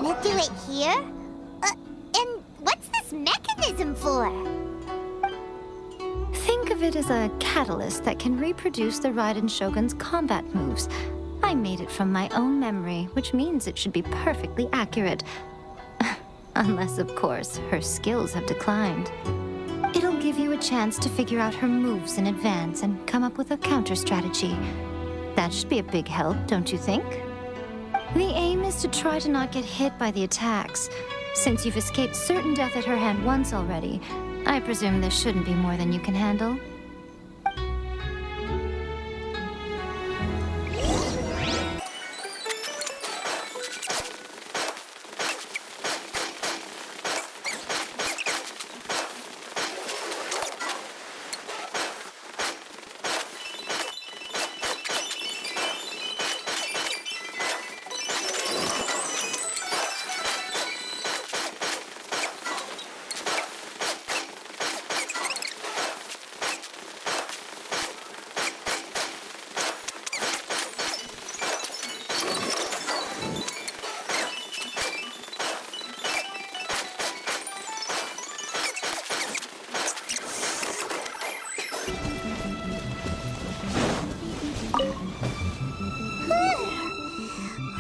gonna do it here? And what's this mechanism for? Think of it as a catalyst that can reproduce the Raiden Shogun's combat moves. I made it from my own memory, which means it should be perfectly accurate. Unless, of course, her skills have declined. It'll give you a chance to figure out her moves in advance and come up with a counter-strategy. That should be a big help, don't you think? The aim is to try to not get hit by the attacks. Since you've escaped certain death at her hand once already, I presume this shouldn't be more than you can handle.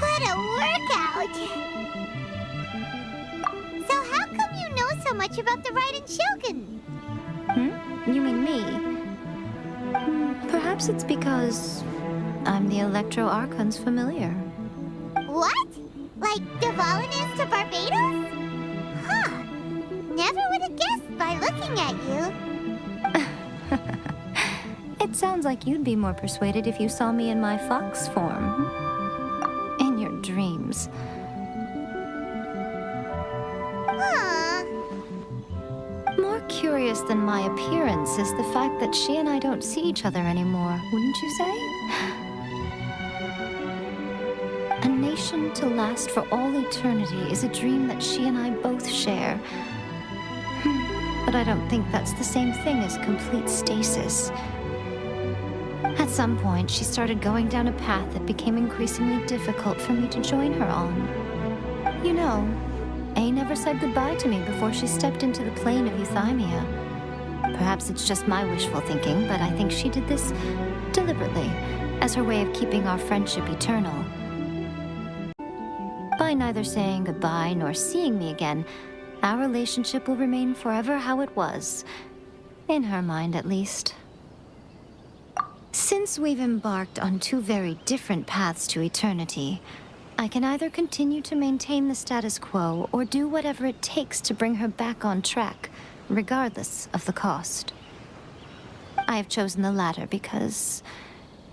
What a workout! So how come you know so much about the Raiden Shogun? You mean me? Perhaps it's because I'm the Electro Archon's familiar. What? Like Duvallin is to Barbados? Huh. Never would have guessed by looking at you. It sounds like you'd be more persuaded if you saw me in my fox form. In your dreams. Huh. More curious than my appearance is the fact that she and I don't see each other anymore, wouldn't you say? A nation to last for all eternity is a dream that she and I both share. But I don't think that's the same thing as complete stasis. At some point, she started going down a path that became increasingly difficult for me to join her on. You know, A never said goodbye to me before she stepped into the plane of Euthymia. Perhaps it's just my wishful thinking, but I think she did this deliberately, as her way of keeping our friendship eternal. By neither saying goodbye nor seeing me again, our relationship will remain forever how it was. In her mind, at least. Since we've embarked on two very different paths to eternity, I can either continue to maintain the status quo or do whatever it takes to bring her back on track, regardless of the cost. I have chosen the latter because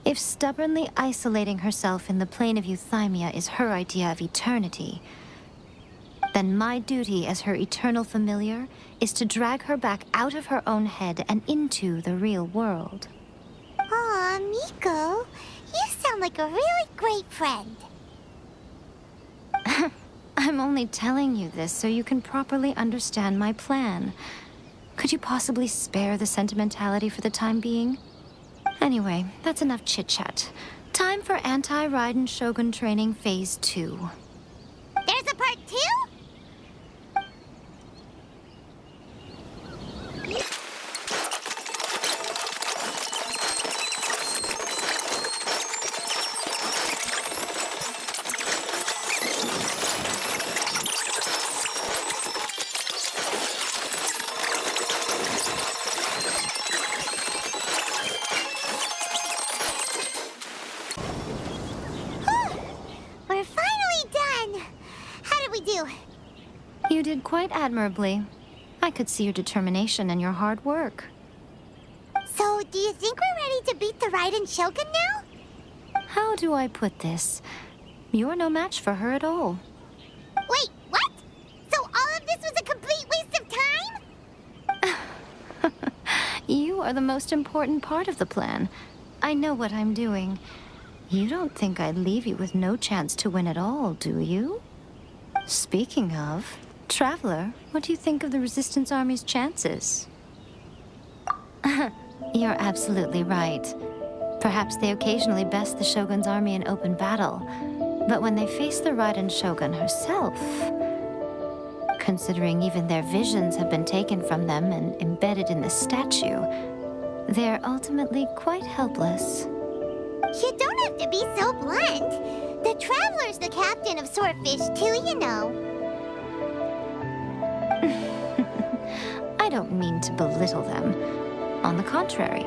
if stubbornly isolating herself in the plane of Euthymia is her idea of eternity, then my duty as her eternal familiar is to drag her back out of her own head and into the real world. Aw, Miko, you sound like a really great friend. I'm only telling you this so you can properly understand my plan. Could you possibly spare the sentimentality for the time being? Anyway, that's enough chit-chat. Time for Anti-Raiden Shogun Training Phase 2. There's a part 2? We're finally done. How did we do? You did quite admirably. I could see your determination and your hard work. So, do you think we're ready to beat the Raiden Shogun now? How do I put this? You're no match for her at all. Wait, what? So all of this was a complete waste of time? You are the most important part of the plan. I know what I'm doing. You don't think I'd leave you with no chance to win at all, do you? Speaking of, Traveler, what do you think of the Resistance Army's chances? You're absolutely right. Perhaps they occasionally best the Shogun's army in open battle. But when they face the Raiden Shogun herself, considering even their visions have been taken from them and embedded in the statue, they're ultimately quite helpless. You don't have to be so blunt. The Traveler's the captain of Swordfish too, you know. I don't mean to belittle them. On the contrary.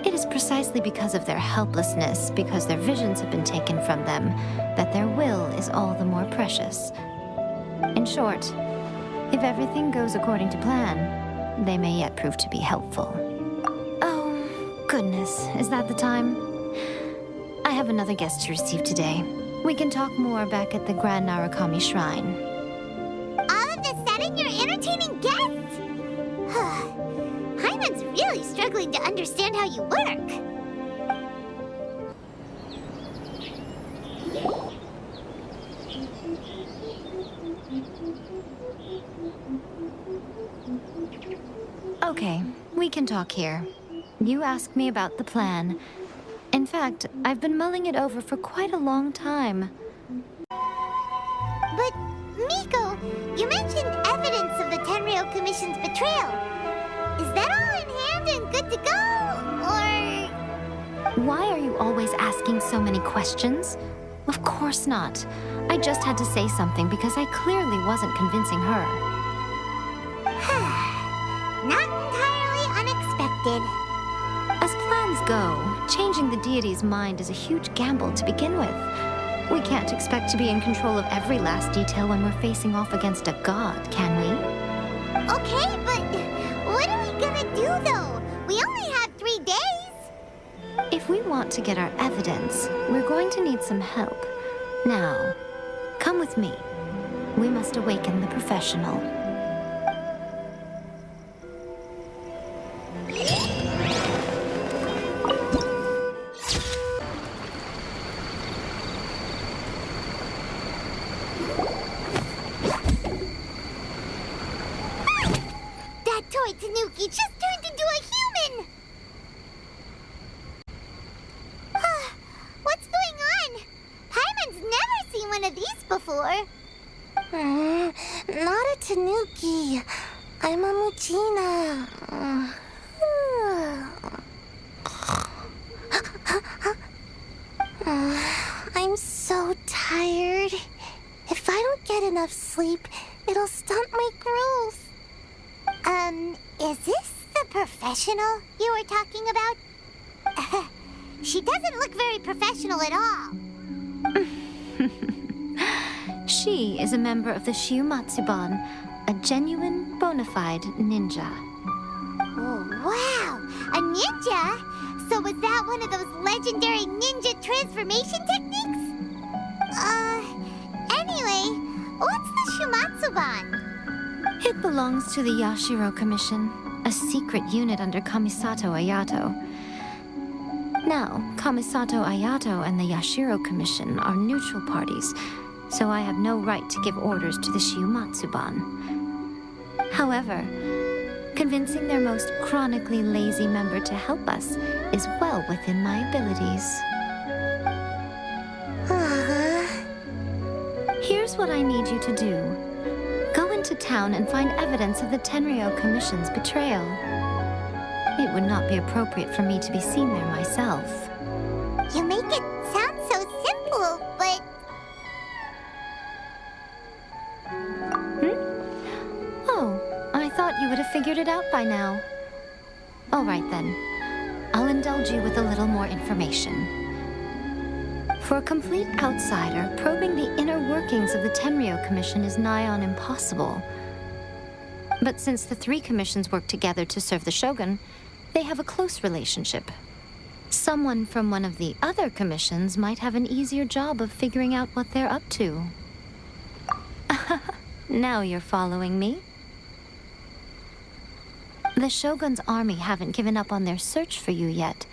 It is precisely because of their helplessness, because their visions have been taken from them, that their will is all the more precious. In short, if everything goes according to plan, they may yet prove to be helpful. Oh, goodness, is that the time? I have another guest to receive today. We can talk more back at the Grand Narukami Shrine. All of a sudden, you're entertaining guests? Hyman's really struggling to understand how you work. Okay, we can talk here. You asked me about the plan. In fact, I've been mulling it over for quite a long time. But, Miko, you mentioned evidence of the Tenryou Commission's betrayal. Is that all in hand and good to go, or...? Why are you always asking so many questions? Of course not. I just had to say something because I clearly wasn't convincing her. Not entirely unexpected. As plans go, changing the deity's mind is a huge gamble to begin with. We can't expect to be in control of every last detail when we're facing off against a god, can we? Okay, but what are we gonna do, though? We only have 3 days. If we want to get our evidence, we're going to need some help. Now, come with me. We must awaken the professional. That toy Tanuki just turned into a human! What's going on? Paimon's never seen one of these before. Not a Tanuki. I'm a Muchina. I'm so tired. If I don't get enough sleep, it'll stunt my growth. Is this the professional you were talking about? She doesn't look very professional at all. She is a member of the Shiumatsuban, a genuine, bona fide ninja. Oh, wow! A ninja? So was that one of those legendary ninja transformation techniques? Anyway, what's the Shiumatsuban? It belongs to the Yashiro Commission, a secret unit under Kamisato Ayato. Now, Kamisato Ayato and the Yashiro Commission are neutral parties, so I have no right to give orders to the Shiumatsuban. However, convincing their most chronically lazy member to help us is well within my abilities. Here's what I need you to do. Go into town and find evidence of the Tenryou Commission's betrayal. It would not be appropriate for me to be seen there myself. You make it sound so simple, but... Oh, I thought you would have figured it out by now. All right then. I'll indulge you with a little more information. For a complete outsider, probing the inner workings of the Tenryou Commission is nigh on impossible. But since the 3 commissions work together to serve the Shogun, they have a close relationship. Someone from one of the other commissions might have an easier job of figuring out what they're up to. Now you're following me. The Shogun's army haven't given up on their search for you yet,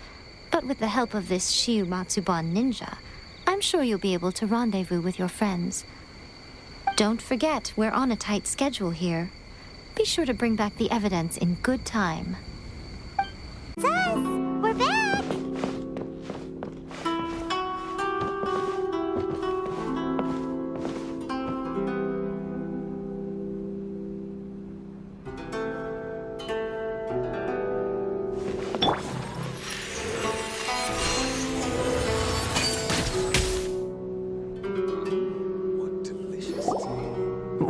but with the help of this Shiumatsuban ninja, I'm sure you'll be able to rendezvous with your friends. Don't forget, we're on a tight schedule here. Be sure to bring back the evidence in good time. It's us! We're back!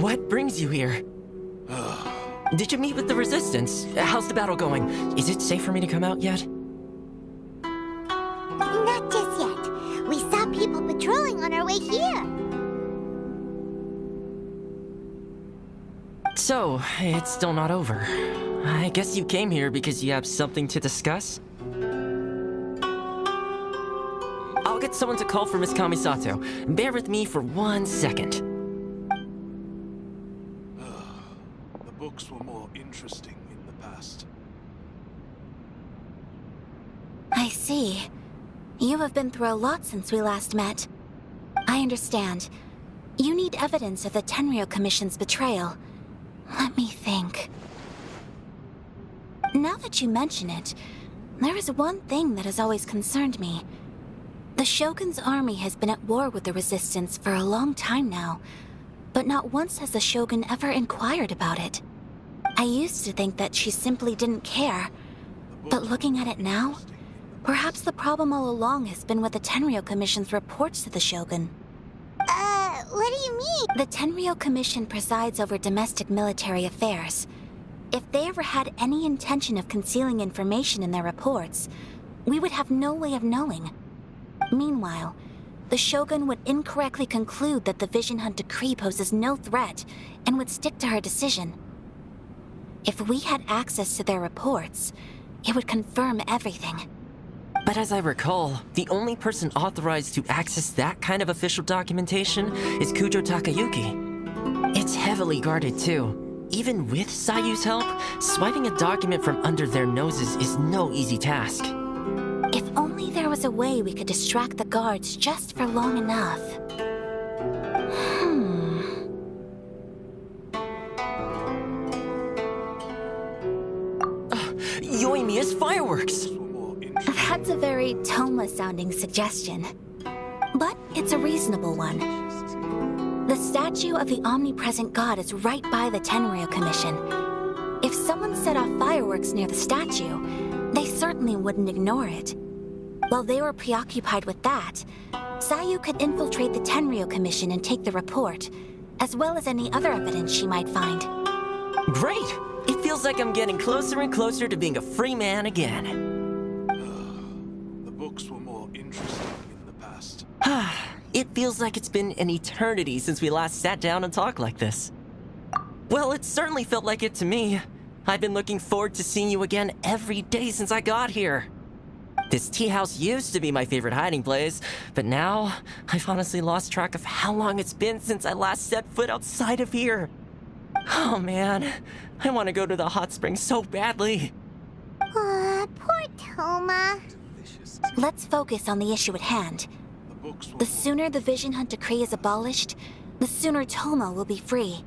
What brings you here? Did you meet with the Resistance? How's the battle going? Is it safe for me to come out yet? Not just yet. We saw people patrolling on our way here. So, it's still not over. I guess you came here because you have something to discuss? I'll get someone to call for Miss Kamisato. Bear with me for 1 second. The books were more interesting in the past. I see. You have been through a lot since we last met. I understand. You need evidence of the Tenryou Commission's betrayal. Let me think. Now that you mention it, there is one thing that has always concerned me. The Shogun's army has been at war with the Resistance for a long time now, but not once has the Shogun ever inquired about it. I used to think that she simply didn't care, but looking at it now, perhaps the problem all along has been with the Tenryou Commission's reports to the Shogun. What do you mean? The Tenryou Commission presides over domestic military affairs. If they ever had any intention of concealing information in their reports, we would have no way of knowing. Meanwhile, the Shogun would incorrectly conclude that the Vision Hunt decree poses no threat and would stick to her decision. If we had access to their reports, it would confirm everything. But as I recall, the only person authorized to access that kind of official documentation is Kujo Takayuki. It's heavily guarded too. Even with Sayu's help, swiping a document from under their noses is no easy task. If only there was a way we could distract the guards just for long enough. Yoimiya's fireworks! That's a very Toma-sounding suggestion. But it's a reasonable one. The statue of the omnipresent god is right by the Tenryou Commission. If someone set off fireworks near the statue, they certainly wouldn't ignore it. While they were preoccupied with that, Sayu could infiltrate the Tenryou Commission and take the report, as well as any other evidence she might find. Great! It feels like I'm getting closer and closer to being a free man again. The books were more interesting in the past. It feels like it's been an eternity since we last sat down and talked like this. Well, it certainly felt like it to me. I've been looking forward to seeing you again every day since I got here. This tea house used to be my favorite hiding place, but now I've honestly lost track of how long it's been since I last set foot outside of here. Oh man, I want to go to the hot springs so badly. Poor Toma. Let's focus on the issue at hand. The sooner the Vision Hunt decree is abolished, the sooner Toma will be free.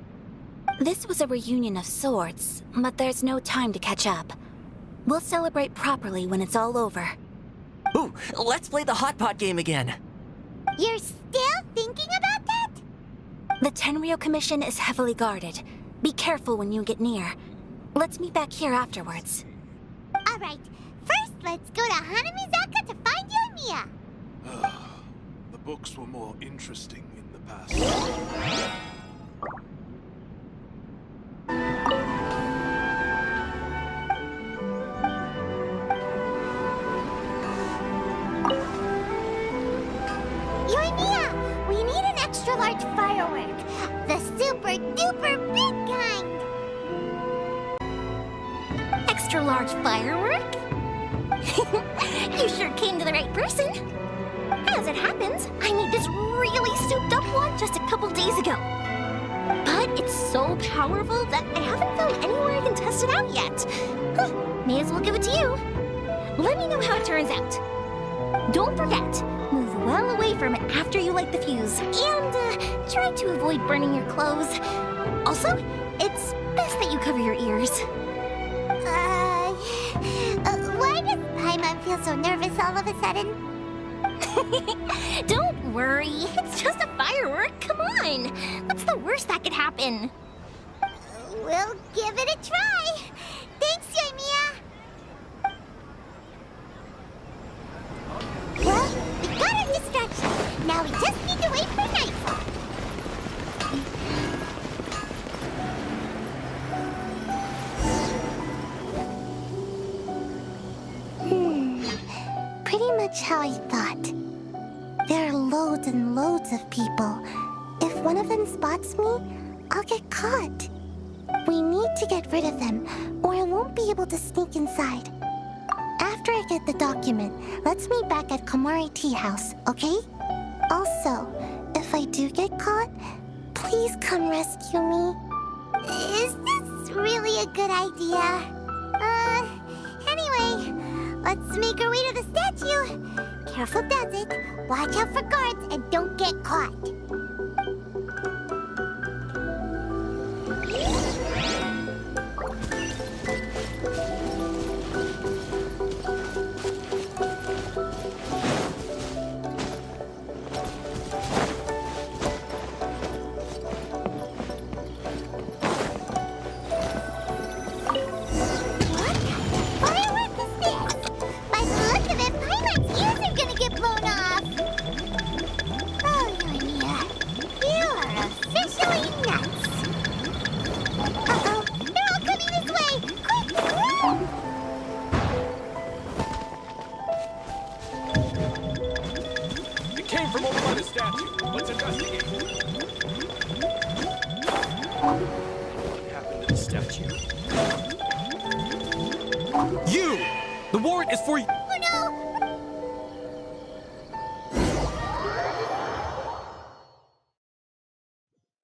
This was a reunion of sorts, but there's no time to catch up. We'll celebrate properly when it's all over. Ooh, let's play the hot pot game again. You're still thinking about that? The Tenryou Commission is heavily guarded. Be careful when you get near. Let's meet back here afterwards. All right. First, let's go to Hanamizaka to find Yoimiya. The books were more interesting in the past. Yoimiya, we need an extra large firework. The super duper big kind. Extra large firework? You sure came to the right person. As it happens, I made this really souped up one just a couple days ago. But it's so powerful that I haven't found anywhere I can test it out yet. May as well give it to you. Let me know how it turns out. Don't forget, move well away from it after you light the fuse, and try to avoid burning your clothes. Also, it's best that you cover your ears. Why does Paimon feel so nervous all of a sudden? Don't worry, it's just a firework. Come on, what's the worst that could happen? We'll give it a try. Thanks, Yoimiya. Well, we got our distraction. Now we just need to wait for nightfall. There are loads and loads of people. If one of them spots me, I'll get caught. We need to get rid of them, or I won't be able to sneak inside. After I get the document, let's meet back at Komari Tea House, okay? Also, if I do get caught, please come rescue me. Is this really a good idea? Anyway, let's make our way to the statue. Careful does it. Watch out for guards and don't get caught. The warrant is for you. Oh no!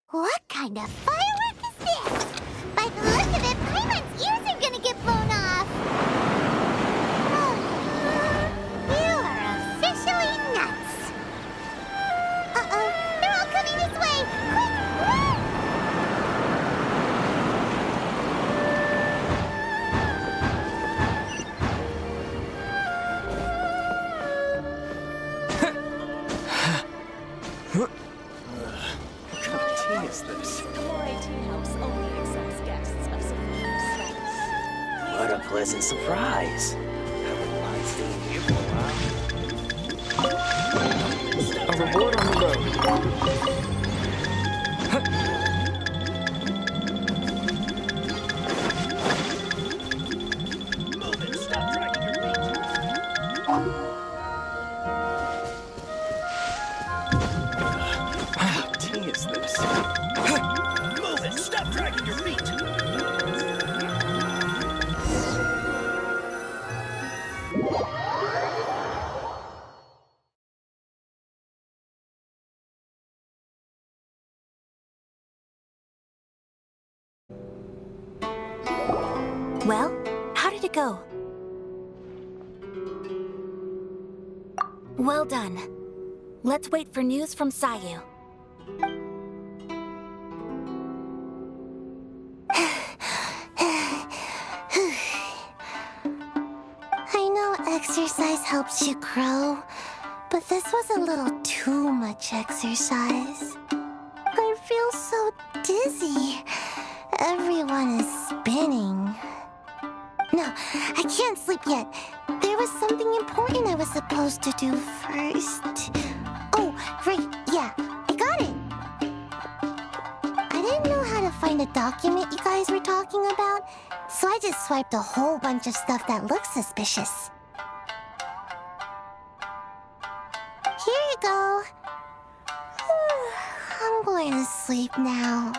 What kind of firework is this? By the look of it, Paimon's ears are gonna get blown off. You are officially nuts. Uh-oh, they're all coming this way. Quick, run! What a pleasant surprise. Haven't mind staying here for a while. A reward on the road. Move it, stop dragging your feet. How tea is this? Move it, stop dragging your feet. Well, how did it go? Well done. Let's wait for news from Sayu. I know exercise helps you grow, but this was a little too much exercise. I feel so dizzy. Everyone is spinning. No, I can't sleep yet. There was something important I was supposed to do first. Oh, right, yeah, I got it. I didn't know how to find the document you guys were talking about, so I just swiped a whole bunch of stuff that looks suspicious. Here you go. I'm going to sleep now.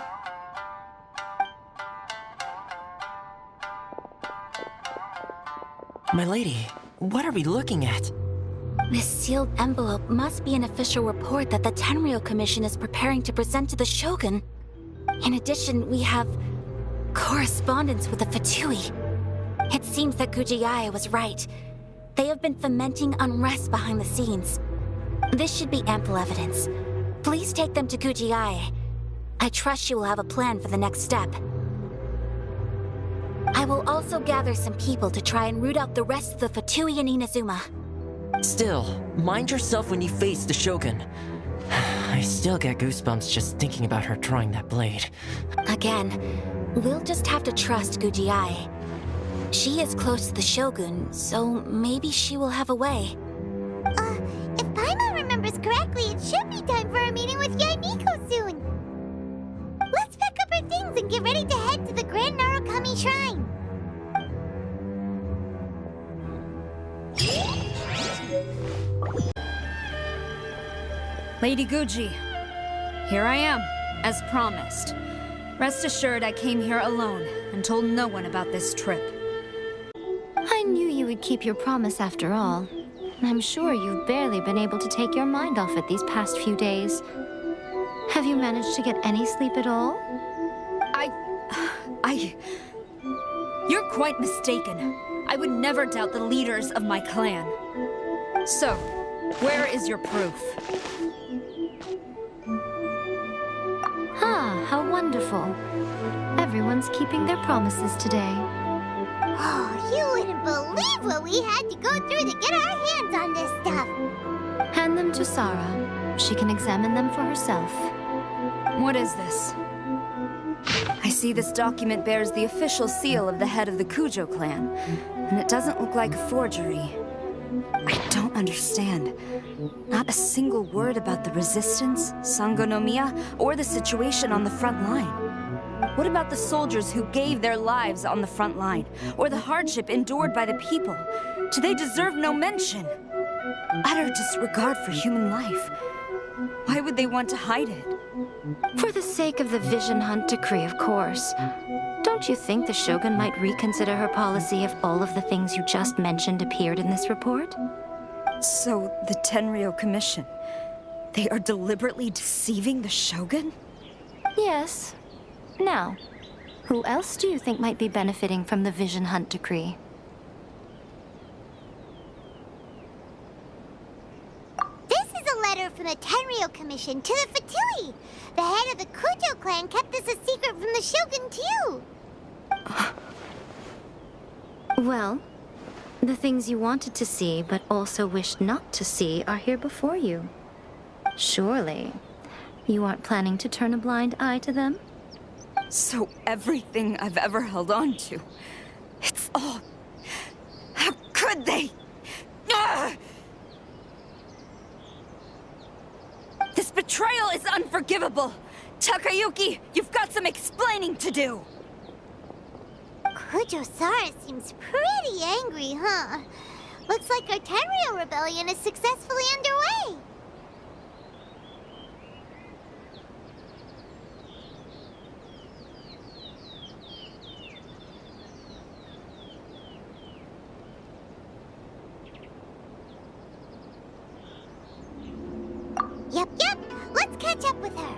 My lady, what are we looking at? This sealed envelope must be an official report that the Tenryou Commission is preparing to present to the Shogun. In addition, we have correspondence with the Fatui. It seems that Gujiae was right. They have been fomenting unrest behind the scenes. This should be ample evidence. Please take them to Gujiae. I trust you will have a plan for the next step. I will also gather some people to try and root out the rest of the Fatui in Inazuma. Still, mind yourself when you face the Shogun. I still get goosebumps just thinking about her drawing that blade. Again, we'll just have to trust Gujiae. She is close to the Shogun, so maybe she will have a way. If Paimon remembers correctly, it should be time for a meeting with Yaimiko soon. Let's pack up our things and get ready to head to the Grand Narukami Shrine. Lady Guji, here I am, as promised. Rest assured I came here alone and told no one about this trip. I knew you would keep your promise after all. I'm sure you've barely been able to take your mind off it these past few days. Have you managed to get any sleep at all? You're quite mistaken. I would never doubt the leaders of my clan. So, where is your proof? Ah, how wonderful. Everyone's keeping their promises today. Oh, you wouldn't believe what we had to go through to get our hands on this stuff. Hand them to Sarah. She can examine them for herself. What is this? I see this document bears the official seal of the head of the Kujo clan, and it doesn't look like a forgery. I don't understand. Not a single word about the resistance, Sangonomiya, or the situation on the front line. What about the soldiers who gave their lives on the front line, or the hardship endured by the people? Do they deserve no mention? Utter disregard for human life. Why would they want to hide it? For the sake of the Vision Hunt decree, of course. Don't you think the Shogun might reconsider her policy if all of the things you just mentioned appeared in this report? So, the Tenryo Commission, they are deliberately deceiving the Shogun? Yes. Now, who else do you think might be benefiting from the Vision Hunt decree? This is a letter from the Tenryo Commission to the Fatui. The head of the Kujo clan kept this a secret from the Shogun, too. Well, the things you wanted to see but also wished not to see are here before you. Surely, you aren't planning to turn a blind eye to them? So everything I've ever held on to, it's all... How could they? Ugh! This betrayal is unforgivable! Takayuki, you've got some explaining to do! Kujo-Sara seems pretty angry, huh? Looks like our Tenryo rebellion is successfully underway. Yep. Let's catch up with her.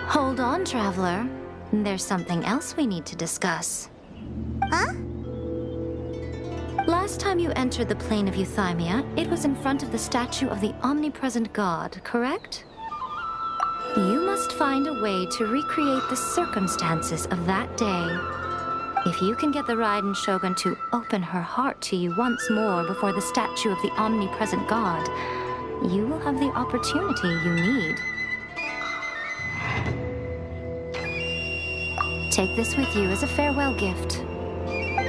Hold on, Traveler. There's something else we need to discuss. Huh? Last time you entered the plane of Euthymia, it was in front of the statue of the omnipresent god, correct? You must find a way to recreate the circumstances of that day. If you can get the Raiden Shogun to open her heart to you once more before the statue of the omnipresent god, you will have the opportunity you need. Take this with you as a farewell gift.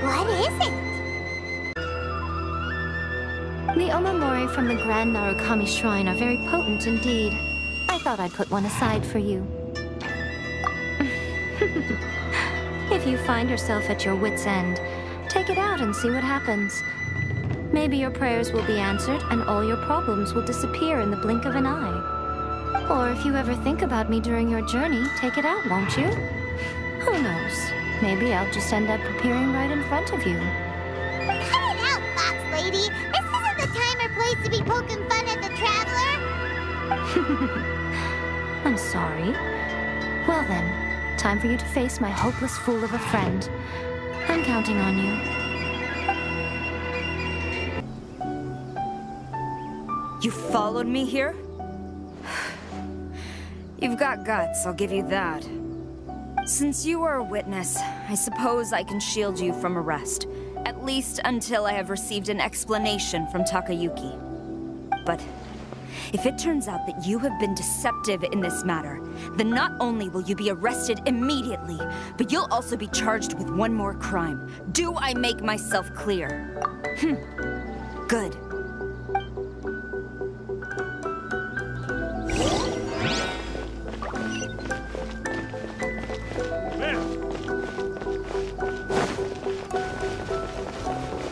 What is it? The omamori from the Grand Narukami Shrine are very potent indeed. I thought I'd put one aside for you. If you find yourself at your wit's end, take it out and see what happens. Maybe your prayers will be answered and all your problems will disappear in the blink of an eye. Or if you ever think about me during your journey, take it out, won't you? Who knows? Maybe I'll just end up appearing right in front of you. Cut it out, Fox Lady. This isn't the time or place to be poking fun at the Traveler. I'm sorry. Well then, time for you to face my hopeless fool of a friend. I'm counting on you. You followed me here? You've got guts, I'll give you that. Since you are a witness, I suppose I can shield you from arrest. At least until I have received an explanation from Takayuki. But if it turns out that you have been deceptive in this matter, then not only will you be arrested immediately, but you'll also be charged with one more crime. Do I make myself clear? Good.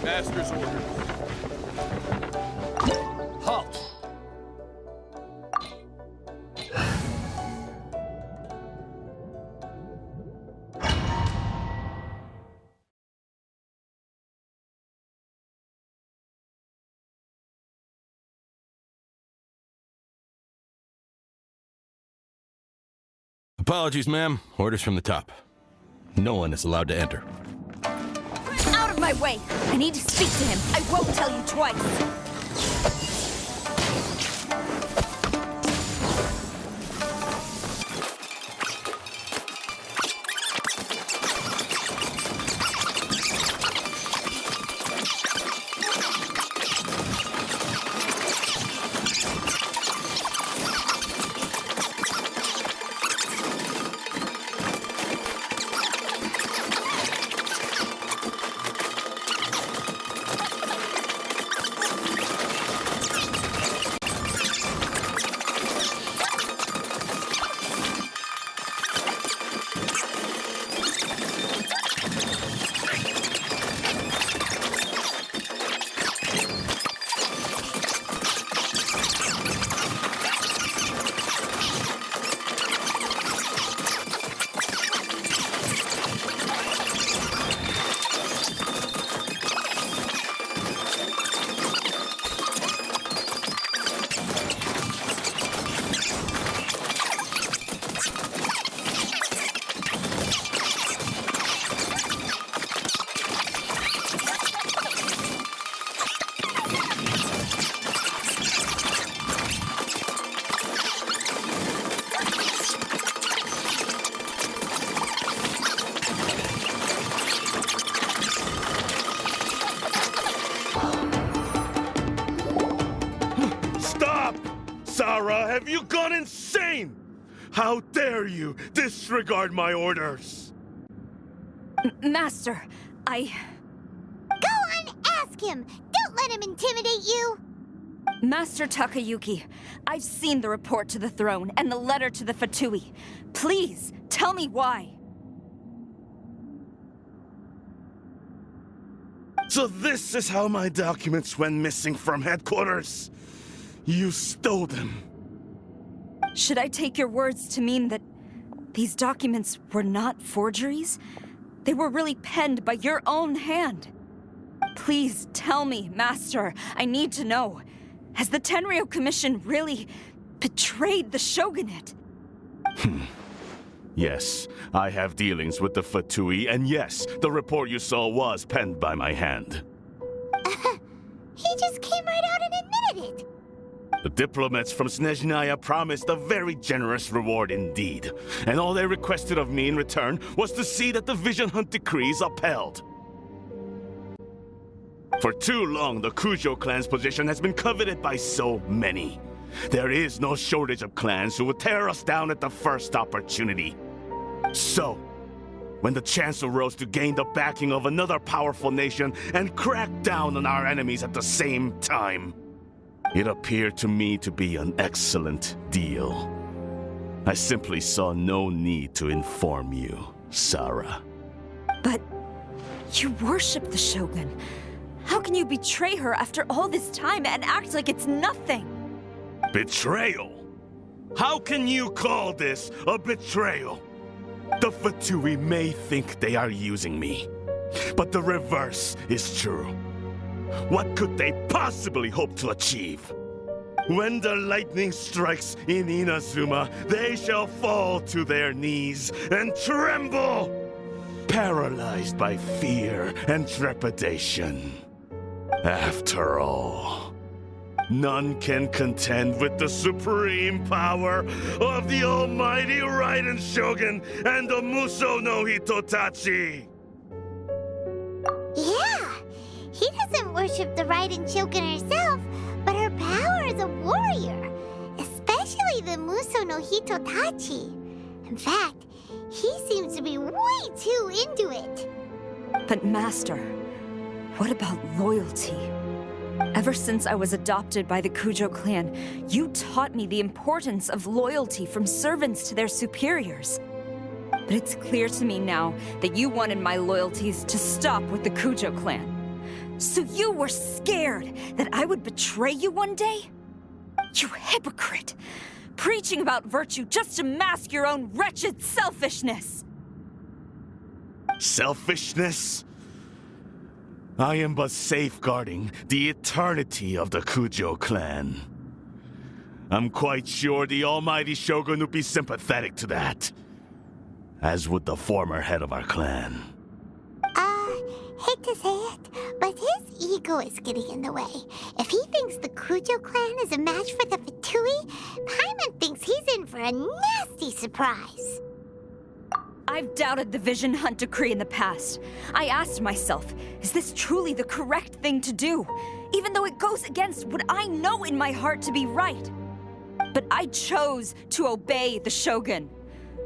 Master's orders. Halt! Apologies, ma'am. Orders from the top. No one is allowed to enter. Out of my way! I need to speak to him. I won't tell you twice. Sarah, have you gone insane? How dare you disregard my orders? Master, Go on, ask him! Don't let him intimidate you! Master Takayuki, I've seen the report to the throne and the letter to the Fatui. Please, tell me why. So this is how my documents went missing from headquarters. You stole them. Should I take your words to mean that these documents were not forgeries? They were really penned by your own hand. Please tell me, Master. I need to know. Has the Tenryo Commission really betrayed the shogunate? Yes, I have dealings with the Fatui, and yes, the report you saw was penned by my hand. He just came right out and admitted it! The diplomats from Snezhnaya promised a very generous reward indeed, and all they requested of me in return was to see that the Vision Hunt decrees upheld. For too long, the Kujo clan's position has been coveted by so many. There is no shortage of clans who would tear us down at the first opportunity. So, when the chance arose to gain the backing of another powerful nation and crack down on our enemies at the same time, it appeared to me to be an excellent deal. I simply saw no need to inform you, Sarah. But you worship the Shogun. How can you betray her after all this time and act like it's nothing? Betrayal? How can you call this a betrayal? The Fatui may think they are using me, but the reverse is true. What could they possibly hope to achieve? When the lightning strikes in Inazuma, they shall fall to their knees and tremble, paralyzed by fear and trepidation. After all, none can contend with the supreme power of the almighty Raiden Shogun and the Muso no Hitotachi! Yeah, he doesn't worship the Raiden Shogun herself, but her power as a warrior, especially the Muso no Hitotachi. In fact, he seems to be way too into it. But Master, what about loyalty? Ever since I was adopted by the Kujo clan, you taught me the importance of loyalty from servants to their superiors. But it's clear to me now that you wanted my loyalties to stop with the Kujo clan. So you were scared that I would betray you one day? You hypocrite! Preaching about virtue just to mask your own wretched selfishness! Selfishness? I am but safeguarding the eternity of the Kujo clan. I'm quite sure the almighty Shogun would be sympathetic to that. as would the former head of our clan. Hate to say it, but his ego is getting in the way. If he thinks the Kujo clan is a match for the Fatui, Paimon thinks he's in for a nasty surprise. I've doubted the Vision Hunt decree in the past. I asked myself, is this truly the correct thing to do? Even though it goes against what I know in my heart to be right. But I chose to obey the Shogun.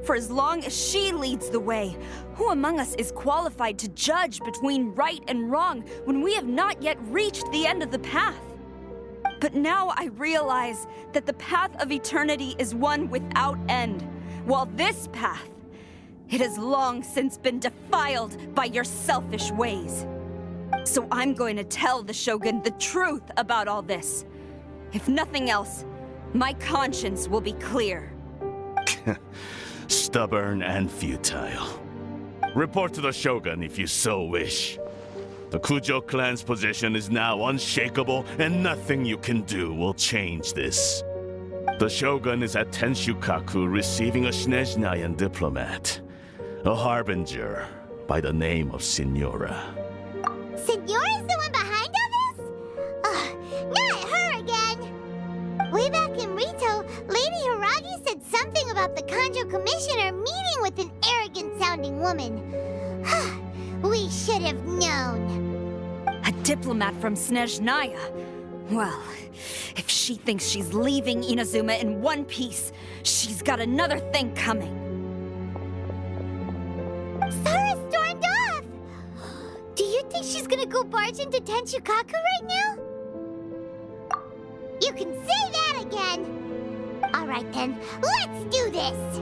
For as long as she leads the way, who among us is qualified to judge between right and wrong when we have not yet reached the end of the path? But now I realize that the path of eternity is one without end, while this path, it has long since been defiled by your selfish ways. So I'm going to tell the Shogun the truth about all this. If nothing else, my conscience will be clear. Stubborn and futile. Report to the Shogun if you so wish. The Kujo clan's position is now unshakable, and nothing you can do will change this. The Shogun is at Tenshukaku receiving a Snezhnayan diplomat, a harbinger by the name of Signora. Signora's the one behind all this? Not her again! Way back in Rito, Lady Hiragi said something about the Kanjo Commissioner meeting with an arrogant-sounding woman. We should have known. A diplomat from Snezhnaya? Well, if she thinks she's leaving Inazuma in one piece, she's got another thing coming. Sara stormed off! Do you think she's gonna go barge into Tenshukaku right now? You can say that again! Alright then, let's do this!